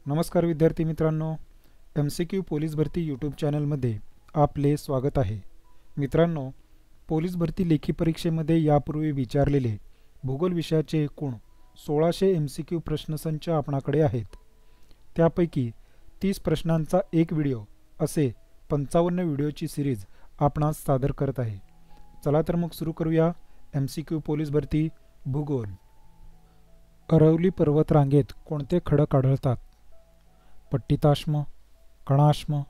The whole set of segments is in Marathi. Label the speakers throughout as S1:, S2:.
S1: नमस्कार विद्यार्थी मित्रांनो, MCQ पोलीस भरती यूट्यूब चॅनलमध्ये आपले स्वागत आहे. मित्रांनो, पोलीस भरती लेखी परीक्षेमध्ये यापूर्वी विचारलेले भूगोल विषयाचे एकूण 1600 MCQ प्रश्नसंच आपणाकडे आहेत. त्यापैकी 30 प्रश्नांचा एक व्हिडिओ असे 55 व्हिडिओची सिरीज आपणास सादर करत आहे. चला तर मग सुरू करूया MCQ पोलीस भरती भूगोल. अरवली पर्वतरांगेत कोणते खडक आढळतात? पट्टिताश्म, कणाश्म,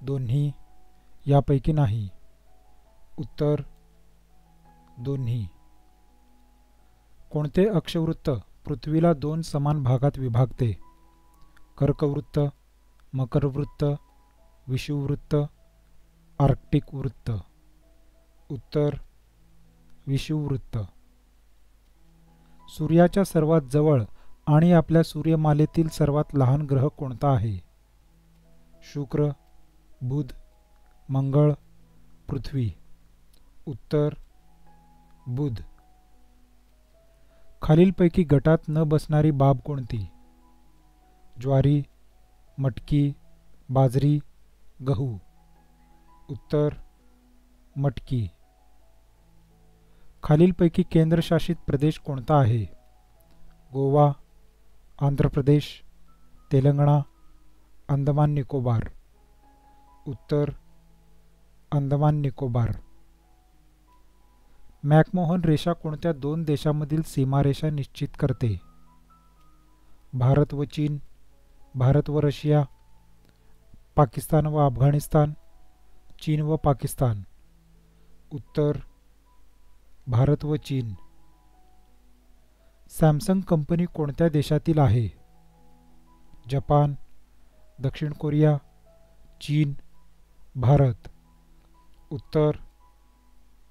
S1: दोन्ही, यापैकी नाही. उत्तर दोन्ही. कोणते अक्षवृत्त पृथ्वीला दोन समान भागात विभागते? कर्कवृत्त, मकरवृत्त, विषुववृत्त, आर्क्टिक वृत्त. उत्तर विषुववृत्त. सूर्याच्या सर्वात जवळ आणि आपल्या सूर्यमालेतील सर्वात लहान ग्रह कोणता आहे? शुक्र, बुध, मंगळ, पृथ्वी. उत्तर बुध. खालीलपैकी गटात न बसणारी बाब कोणती? ज्वारी, मटकी, बाजरी, गहू. उत्तर मटकी. खालीलपैकी केंद्रशासित प्रदेश कोणता आहे? गोवा, आंध्र प्रदेश, तेलंगणा, अंदमान निकोबार. उत्तर अंदमान निकोबार. मॅकमोहन रेषा कोणत्या दोन देशांमधील सीमारेषा निश्चित करते? भारत व चीन, भारत व रशिया, पाकिस्तान व अफगाणिस्तान, चीन व पाकिस्तान. उत्तर भारत व चीन. सॅमसंग कंपनी कोणत्या देशातील आहे? जपान, दक्षिण कोरिया, चीन, भारत. उत्तर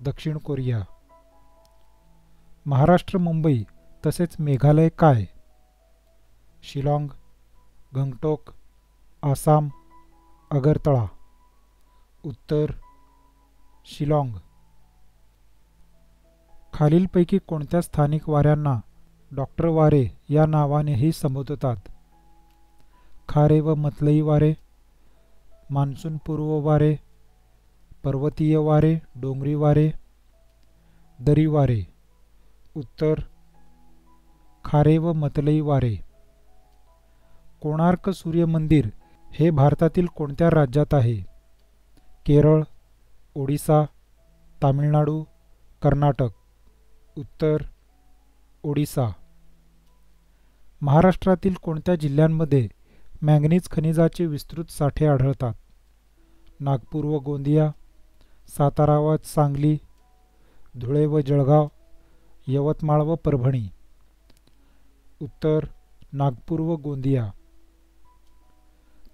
S1: दक्षिण कोरिया. महाराष्ट्र, मुंबई तसेच मेघालय काय? शिलाँग, गंगटोक, आसाम, अगरतळा. उत्तर शिलाँग. खालीलपैकी कोणत्या स्थानिक वाऱ्यांना डॉक्टर वारे या नावानेही संबोधतात? खारे व मतलई वारे, मान्सून पूर्व वारे, पर्वतीय वारे, डोंगरी वारे, दरी वारे. उत्तर खारे व मतलई वारे. कोणार्क सूर्य मंदिर हे भारतातील कोणत्या राज्यात आहे? केरळ, ओडिसा, तामिळनाडू, कर्नाटक. उत्तर ओडिसा. महाराष्ट्रातील कोणत्या जिल्ह्यांमध्ये मॅंगनीज खनिजाचे विस्तृत साठे आढळतात? नागपूर व गोंदिया, सातारा व सांगली, धुळे व जळगाव, यवतमाळ व परभणी. उत्तर नागपूर व गोंदिया.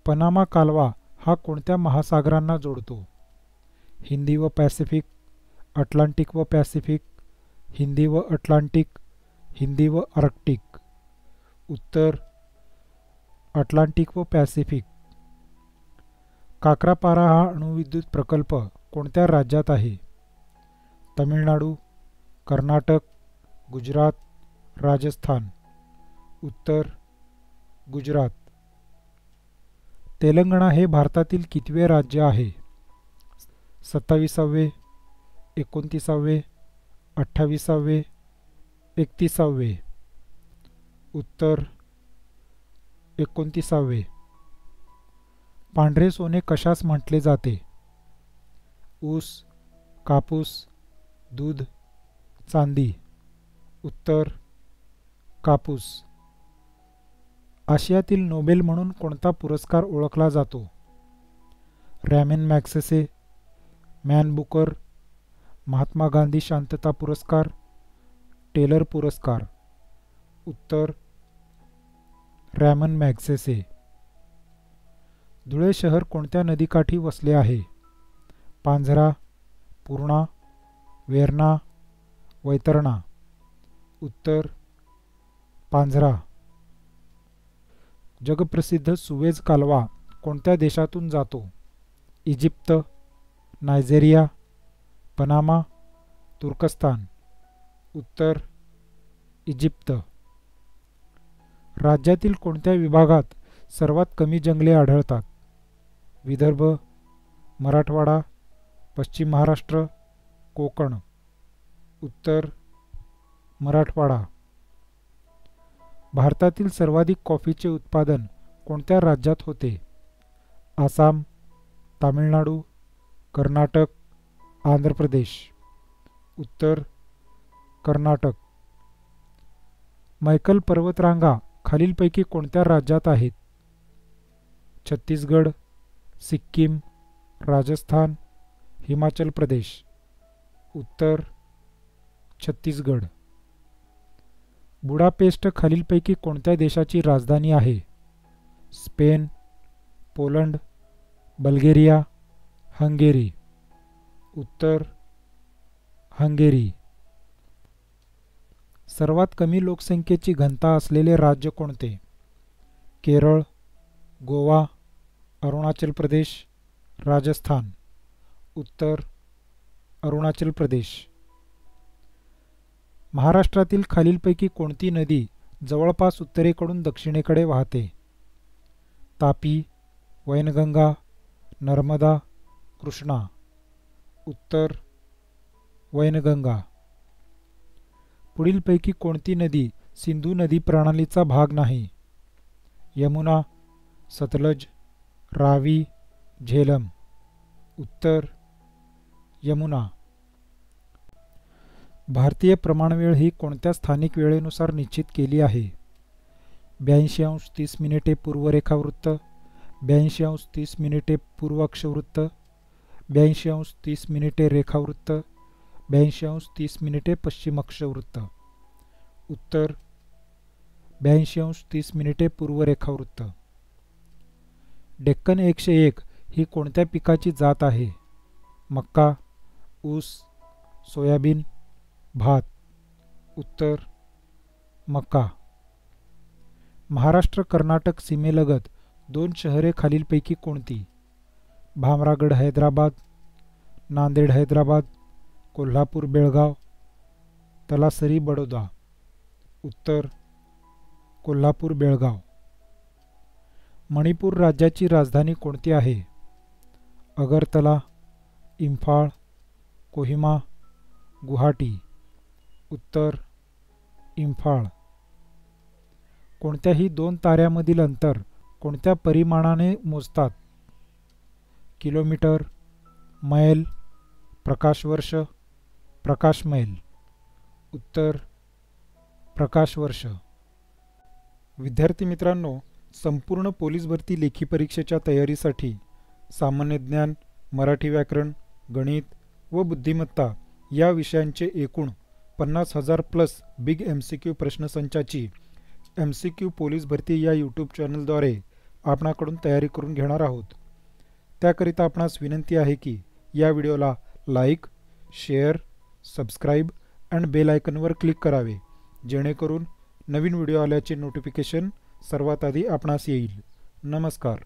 S1: पनामा कालवा हा कोणत्या महासागरांना जोडतो? हिंदी व पॅसिफिक, अटलांटिक व पॅसिफिक, हिंदी व अटलांटिक, हिंदी व आर्क्टिक. उत्तर अटलांटिक व पॅसिफिक. काक्रापारा हा अणुविद्युत प्रकल्प कोणत्या राज्यात आहे? तमिळनाडू, कर्नाटक, गुजरात, राजस्थान. उत्तर गुजरात. तेलंगणा हे भारतातील कितवे राज्य आहे? 27वे, 29वे, 28वे, 31वे. उत्तर 29वे. पांढरे सोने कशास म्हटले जाते? ऊस, कापूस, दूध, चांदी. उत्तर कापूस. आशियातील नोबेल म्हणून कोणता पुरस्कार ओळखला जातो? Ramon Magsaysay, Man Booker, Mahatma Gandhi शांतता पुरस्कार, टेलर पुरस्कार. उत्तर रॅमन मॅग्सेसे. धुळे शहर कोणत्या नदीकाठी वसले आहे? पांझरा, पूर्णा, वेर्णा, वैतरणा. उत्तर पांझरा. जगप्रसिद्ध सुवेझ कालवा कोणत्या देशातून जातो? इजिप्त, नायजेरिया, पनामा, तुर्कस्तान. उत्तर इजिप्त. राज्यातील कोणत्या विभागात सर्वात कमी जंगले आढळतात? विदर्भ, मराठवाडा, पश्चिम महाराष्ट्र, कोकण. उत्तर मराठवाडा. भारतातील सर्वाधिक कॉफीचे उत्पादन कोणत्या राज्यात होते? आसाम, तामिळनाडू, कर्नाटक, आंध्र प्रदेश. उत्तर कर्नाटक. मैकल पर्वतरांगा खालीलपैकी कोणत्या राज्यात आहेत? छत्तीसगड, सिक्कीम, राजस्थान, हिमाचल प्रदेश. उत्तर छत्तीसगड. बुडापेस्ट खालीलपैकी कोणत्या देशाची राजधानी आहे? Spain, Poland, Bulgaria, Hungary. उत्तर हंगेरी. सर्वात कमी लोकसंख्येची घनता असलेले राज्य कोणते? केरळ, गोवा, अरुणाचल प्रदेश, राजस्थान. उत्तर अरुणाचल प्रदेश. महाराष्ट्रातील खालीलपैकी कोणती नदी जवळपास उत्तरेकडून दक्षिणेकडे वाहते? तापी, वैनगंगा, नर्मदा, कृष्णा. उत्तर वैनगंगा. पुढीलपैकी कोणती नदी सिंधू नदी प्रणालीचा भाग नाही? यमुना, सतलज, रावी, झेलम. उत्तर यमुना. भारतीय प्रमाणवेळ ही कोणत्या स्थानिक वेळेनुसार निश्चित केली आहे? 82°30 पूर्व रेखावृत्त, 82°30 पूर्व अक्षवृत्त, 82°30 रेखावृत्त, 82°30 पश्चिम अक्षवृत्त. उत्तर 82°30 पूर्व रेखावृत्त. डेक्कन 101 ही कोणत्या पिकाची जात आहे? मक्का, ऊस, सोयाबीन, भात. उत्तर मक्का. महाराष्ट्र कर्नाटक सीमेलगत दोन शहरे खालीलपैकी कोणती? भामरागड हैदराबाद, नांदेड हैदराबाद, कोल्हापूर बेळगाव, तलासरी बडोदा. उत्तर कोल्हापूर बेळगाव. मणिपूर राज्याची राजधानी कोणती आहे? अगरतला, इम्फाळ, कोहिमा, गुवाहाटी. उत्तर इम्फाळ. कोणत्याही दोन ताऱ्यामधील अंतर कोणत्या परिमाणाने मोजतात? किलोमीटर, मैल, प्रकाशवर्ष, प्रकाशमैल. उत्तर प्रकाशवर्ष. विद्यार्थी मित्रांनो, संपूर्ण पोलीस भरती लेखी परीक्षेच्या तयारीसाठी सामान्य ज्ञान, मराठी व्याकरण, गणित व बुद्धिमत्ता या विषयांचे एकूण 50,000 plus big MCQ प्रश्नसंचाची MCQ police भरती या यूट्यूब चॅनलद्वारे आपणाकडून तयारी करून घेणार आहोत. त्याकरिता आपणास विनंती आहे की या व्हिडिओला like, share, subscribe and bell आयकनवर क्लिक करावे, जेणेकरून नवीन व्हिडिओ आल्याचे नोटिफिकेशन सर्वात आधी आपणास येईल. नमस्कार.